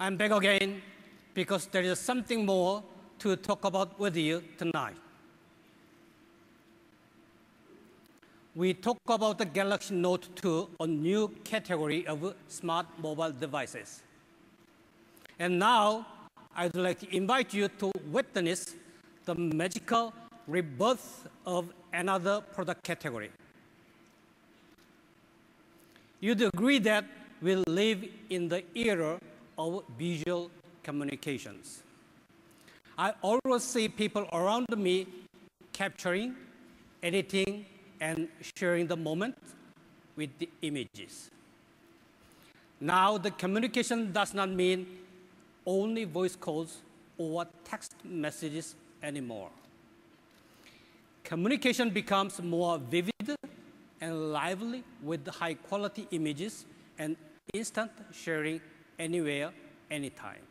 I'm back again because there is something more to talk about with you tonight. We talk about the Galaxy Note 2, a new category of smart mobile devices. And now, I'd like to invite you to witness the magical rebirth of another product category. You'd agree that we live in the era of visual communications. I always see people around me capturing, editing, and sharing the moment with the images. Now, the communication does not mean only voice calls or text messages anymore. Communication becomes more vivid and lively with high-quality images and instant sharing anywhere, anytime.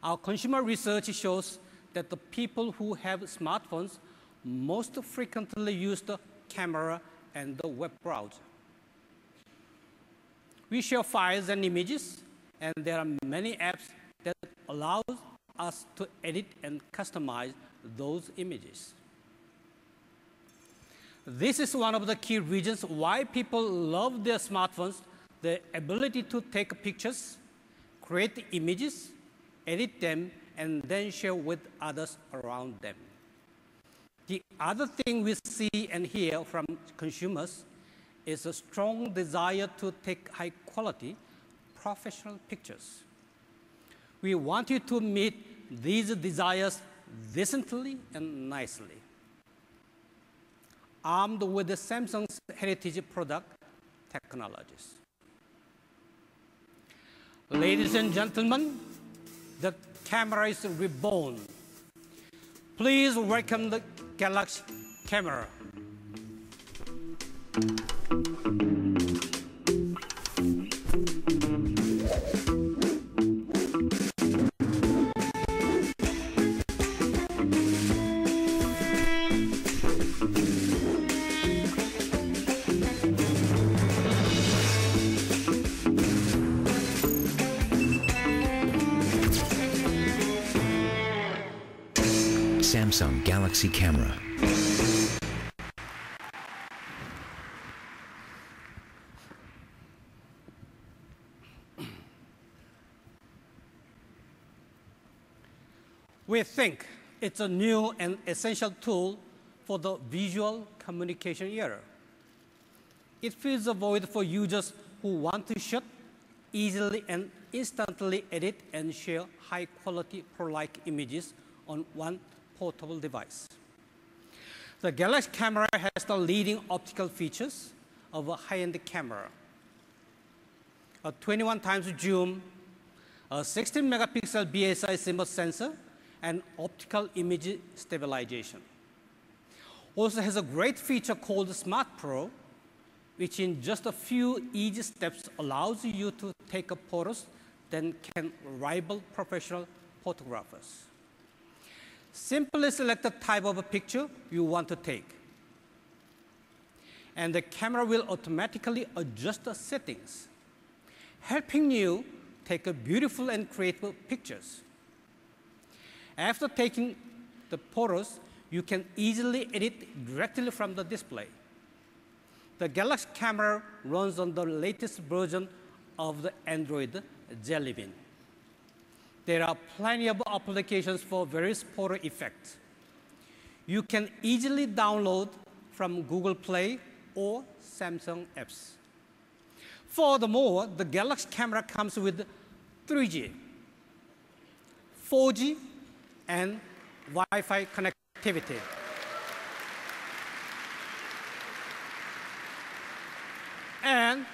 Our consumer research shows that the people who have smartphones most frequently use the camera and the web browser. We share files and images, and there are many apps that allow us to edit and customize those images. This is one of the key reasons why people love their smartphones: the ability to take pictures, create images, edit them, and then share with others around them. The other thing we see and hear from consumers is a strong desire to take high-quality, professional pictures. We want you to meet these desires decently and nicely. Armed with the Samsung's heritage product technologies. Ladies and gentlemen, the camera is reborn. Please welcome the Galaxy Camera. Samsung Galaxy Camera. We think it's a new and essential tool for the visual communication era. It fills a void for users who want to shoot, easily and instantly edit and share high-quality pro-like images on one portable device. The Galaxy Camera has the leading optical features of a high-end camera: a 21 times zoom, a 16 megapixel BSI CMOS sensor, and optical image stabilization. Also has a great feature called Smart Pro, which in just a few easy steps allows you to take photos that can rival professional photographers. Simply select the type of a picture you want to take, and the camera will automatically adjust the settings, helping you take beautiful and creative pictures. After taking the photos, you can easily edit directly from the display. The Galaxy Camera runs on the latest version of the Android Jelly Bean. There are plenty of applications for various photo effects. You can easily download from Google Play or Samsung apps. Furthermore, the Galaxy Camera comes with 3G, 4G, and Wi-Fi connectivity. And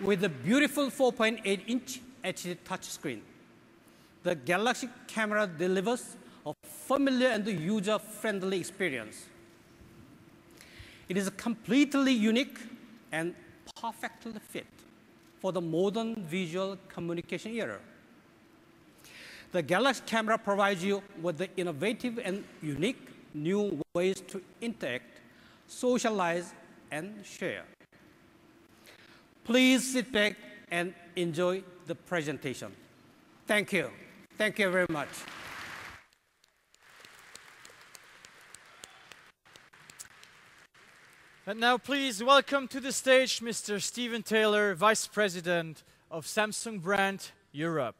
with a beautiful 4.8-inch HD touchscreen, the Galaxy Camera delivers a familiar and user-friendly experience. It is completely unique and perfectly fit for the modern visual communication era. The Galaxy Camera provides you with the innovative and unique new ways to interact, socialize, and share. Please sit back and enjoy the presentation. Thank you. Thank you very much. And now please welcome to the stage Mr. Stephen Taylor, Vice President of Samsung brand Europe.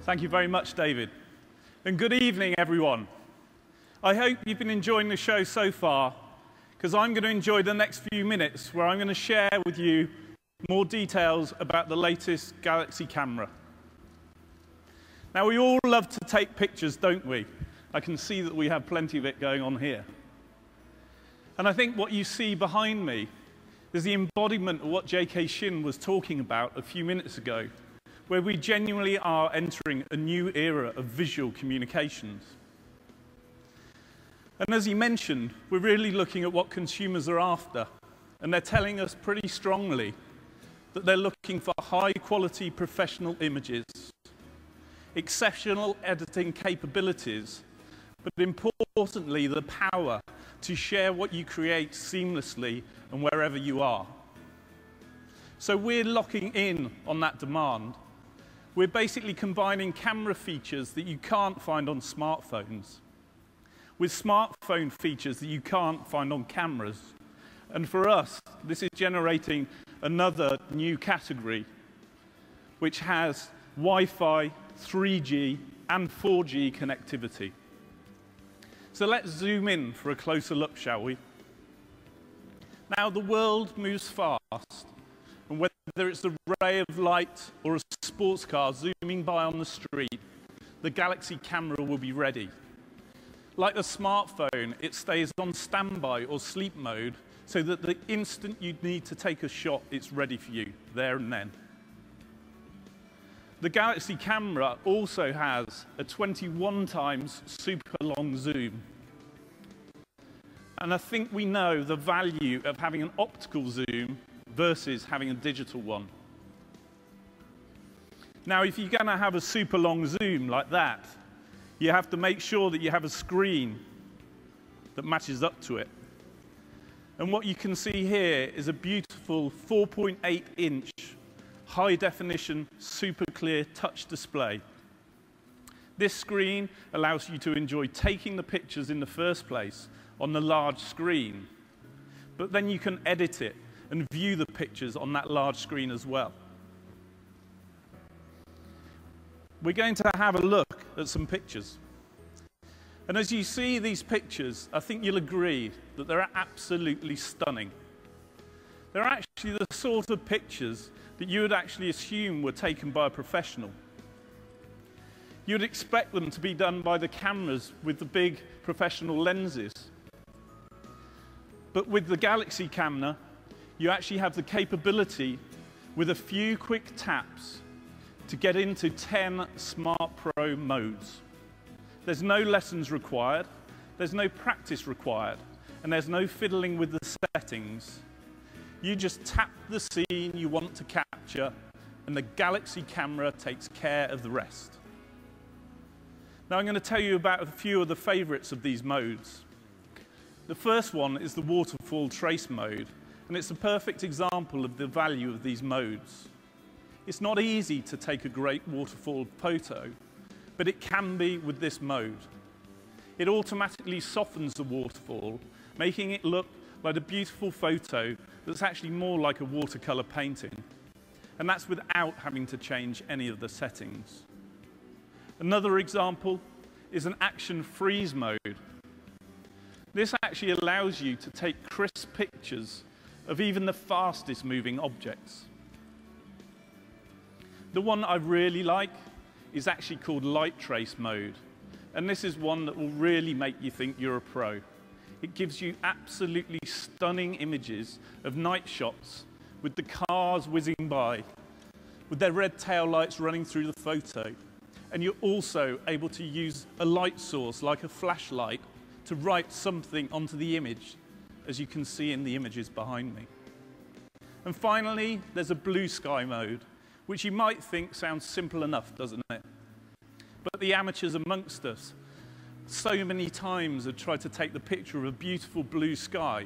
Thank you very much, David. And good evening, everyone. I hope you've been enjoying the show so far, because I'm going to enjoy the next few minutes where I'm going to share with you more details about the latest Galaxy camera. Now, we all love to take pictures, don't we? I can see that we have plenty of it going on here. And I think what you see behind me is the embodiment of what J.K. Shin was talking about a few minutes ago, where we genuinely are entering a new era of visual communications. And as he mentioned, we're really looking at what consumers are after, and they're telling us pretty strongly that they're looking for high-quality professional images, exceptional editing capabilities, but importantly, the power to share what you create seamlessly and wherever you are. So we're locking in on that demand. We're basically combining camera features that you can't find on smartphones with smartphone features that you can't find on cameras. And for us, this is generating another new category, which has Wi-Fi, 3G, and 4G connectivity. So let's zoom in for a closer look, shall we? Now, the world moves fast, and whether it's a ray of light or a sports car zooming by on the street, the Galaxy camera will be ready. Like the smartphone, it stays on standby or sleep mode so that the instant you need to take a shot, it's ready for you, there and then. The Galaxy camera also has a 21 times super long zoom. And I think we know the value of having an optical zoom versus having a digital one. Now, if you're going to have a super long zoom like that, you have to make sure that you have a screen that matches up to it. And what you can see here is a beautiful 4.8-inch high-definition, super clear touch display. This screen allows you to enjoy taking the pictures in the first place on the large screen, but then you can edit it and view the pictures on that large screen as well. We're going to have a look at some pictures. And as you see these pictures, I think you'll agree that they're absolutely stunning. They're actually the sort of pictures that you would actually assume were taken by a professional. You'd expect them to be done by the cameras with the big professional lenses. But with the Galaxy camera, you actually have the capability, with a few quick taps, to get into 10 Smart Pro modes. There's no lessons required, there's no practice required, and there's no fiddling with the settings. You just tap the scene you want to capture, and the Galaxy camera takes care of the rest. Now I'm going to tell you about a few of the favorites of these modes. The first one is the waterfall trace mode, and it's a perfect example of the value of these modes. It's not easy to take a great waterfall photo, but it can be with this mode. It automatically softens the waterfall, making it look like a beautiful photo that's actually more like a watercolor painting. And that's without having to change any of the settings. Another example is an action freeze mode. This actually allows you to take crisp pictures of even the fastest moving objects. The one I really like is actually called light trace mode. And this is one that will really make you think you're a pro. It gives you absolutely stunning images of night shots with the cars whizzing by, with their red tail lights running through the photo. And you're also able to use a light source like a flashlight to write something onto the image, as you can see in the images behind me. And finally, there's a blue sky mode, which you might think sounds simple enough, doesn't it? But the amateurs amongst us so many times have tried to take the picture of a beautiful blue sky,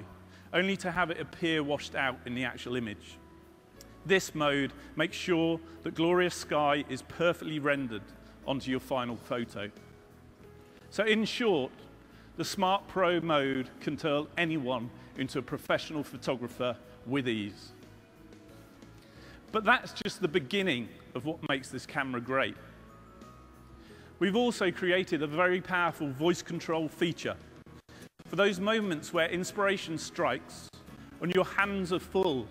only to have it appear washed out in the actual image. This mode makes sure that glorious sky is perfectly rendered onto your final photo. So in short, the Smart Pro mode can turn anyone into a professional photographer with ease. But that's just the beginning of what makes this camera great. We've also created a very powerful voice control feature for those moments where inspiration strikes and your hands are full.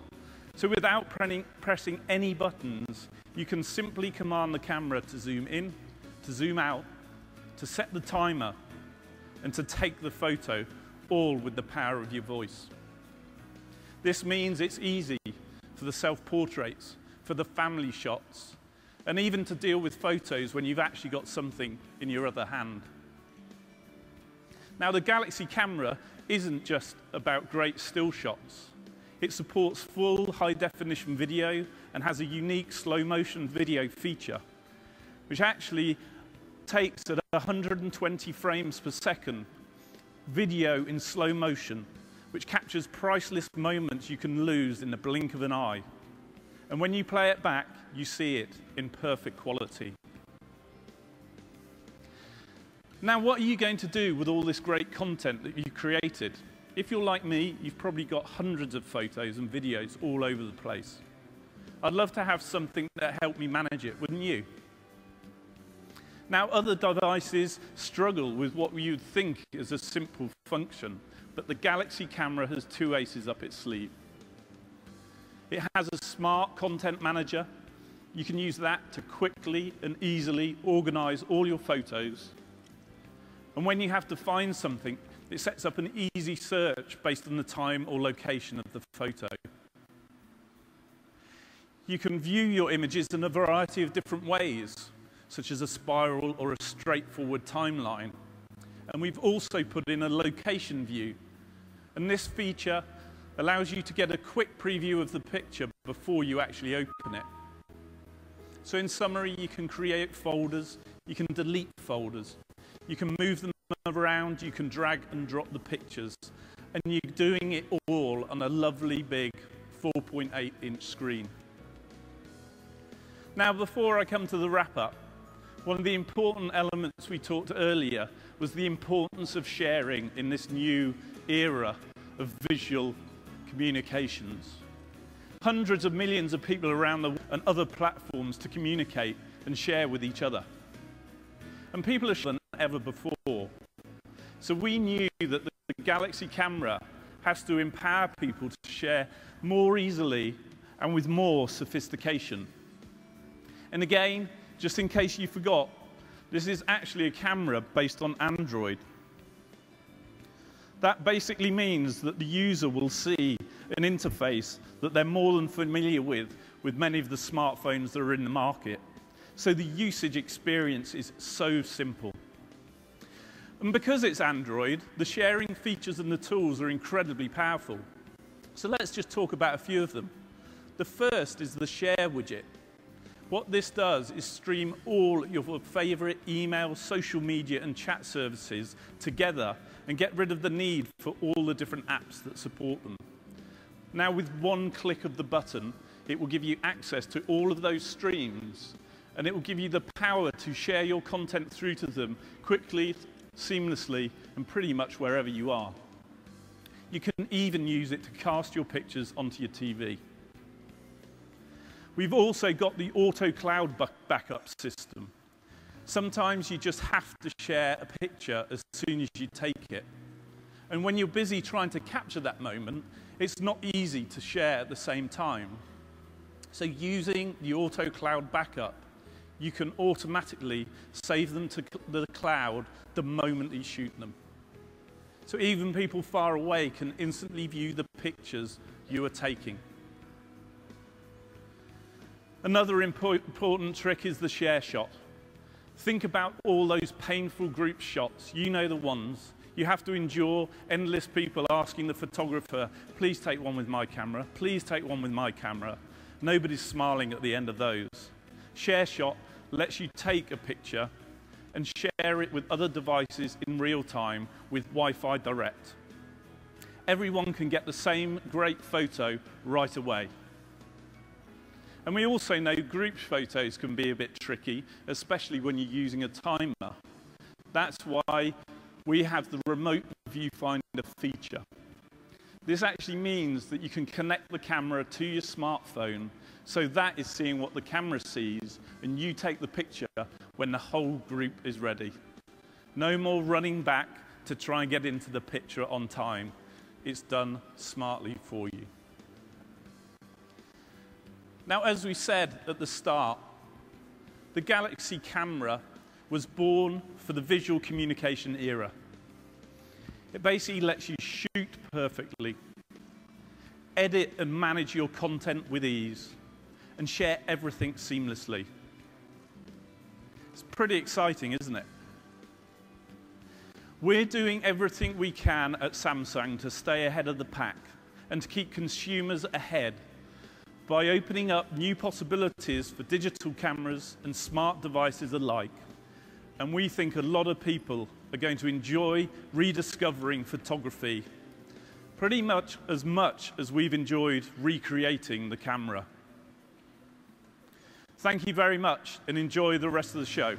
So without pressing any buttons, you can simply command the camera to zoom in, to zoom out, to set the timer, and to take the photo, all with the power of your voice. This means it's easy for the self-portraits, for the family shots, and even to deal with photos when you've actually got something in your other hand. Now, the Galaxy camera isn't just about great still shots. It supports full high-definition video and has a unique slow-motion video feature, which actually takes at 120 frames per second video in slow motion, which captures priceless moments you can lose in the blink of an eye. And when you play it back, you see it in perfect quality. Now, what are you going to do with all this great content that you've created? If you're like me, you've probably got hundreds of photos and videos all over the place. I'd love to have something that helped me manage it, wouldn't you? Now, other devices struggle with what you'd think is a simple function, but the Galaxy camera has two aces up its sleeve. It has a smart content manager. You can use that to quickly and easily organize all your photos. And when you have to find something, it sets up an easy search based on the time or location of the photo. You can view your images in a variety of different ways, such as a spiral or a straightforward timeline. And we've also put in a location view. And this feature allows you to get a quick preview of the picture before you actually open it. So in summary, you can create folders, you can delete folders, you can move them around, you can drag and drop the pictures, and you're doing it all on a lovely big 4.8-inch screen. Now, before I come to the wrap-up, one of the important elements we talked earlier was the importance of sharing in this new era of visual communications. Hundreds of millions of people around the world and other platforms to communicate and share with each other. And people are sharing than ever before. So we knew that the Galaxy camera has to empower people to share more easily and with more sophistication. And again, just in case you forgot, this is actually a camera based on Android. That basically means that the user will see an interface that they're more than familiar with many of the smartphones that are in the market. So the usage experience is so simple. And because it's Android, the sharing features and the tools are incredibly powerful. So let's just talk about a few of them. The first is the Share widget. What this does is stream all your favorite email, social media, and chat services together and get rid of the need for all the different apps that support them. Now, with one click of the button, it will give you access to all of those streams, and it will give you the power to share your content through to them quickly, seamlessly, and pretty much wherever you are. You can even use it to cast your pictures onto your TV. We've also got the auto cloud backup system. Sometimes you just have to share a picture as soon as you take it. And when you're busy trying to capture that moment, it's not easy to share at the same time. So using the auto cloud backup, you can automatically save them to the cloud the moment you shoot them. So even people far away can instantly view the pictures you are taking. Another important trick is the share shot. Think about all those painful group shots. You know the ones. You have to endure endless people asking the photographer, please take one with my camera, please take one with my camera. Nobody's smiling at the end of those. ShareShot lets you take a picture and share it with other devices in real time with Wi-Fi Direct. Everyone can get the same great photo right away. And we also know group photos can be a bit tricky, especially when you're using a timer. That's why we have the remote viewfinder feature. This actually means that you can connect the camera to your smartphone, so that is seeing what the camera sees, and you take the picture when the whole group is ready. No more running back to try and get into the picture on time. It's done smartly for you. Now, as we said at the start, the Galaxy camera was born for the visual communication era. It basically lets you shoot perfectly, edit and manage your content with ease, and share everything seamlessly. It's pretty exciting, isn't it? We're doing everything we can at Samsung to stay ahead of the pack and to keep consumers ahead by opening up new possibilities for digital cameras and smart devices alike. And we think a lot of people are going to enjoy rediscovering photography pretty much as we've enjoyed recreating the camera. Thank you very much and enjoy the rest of the show.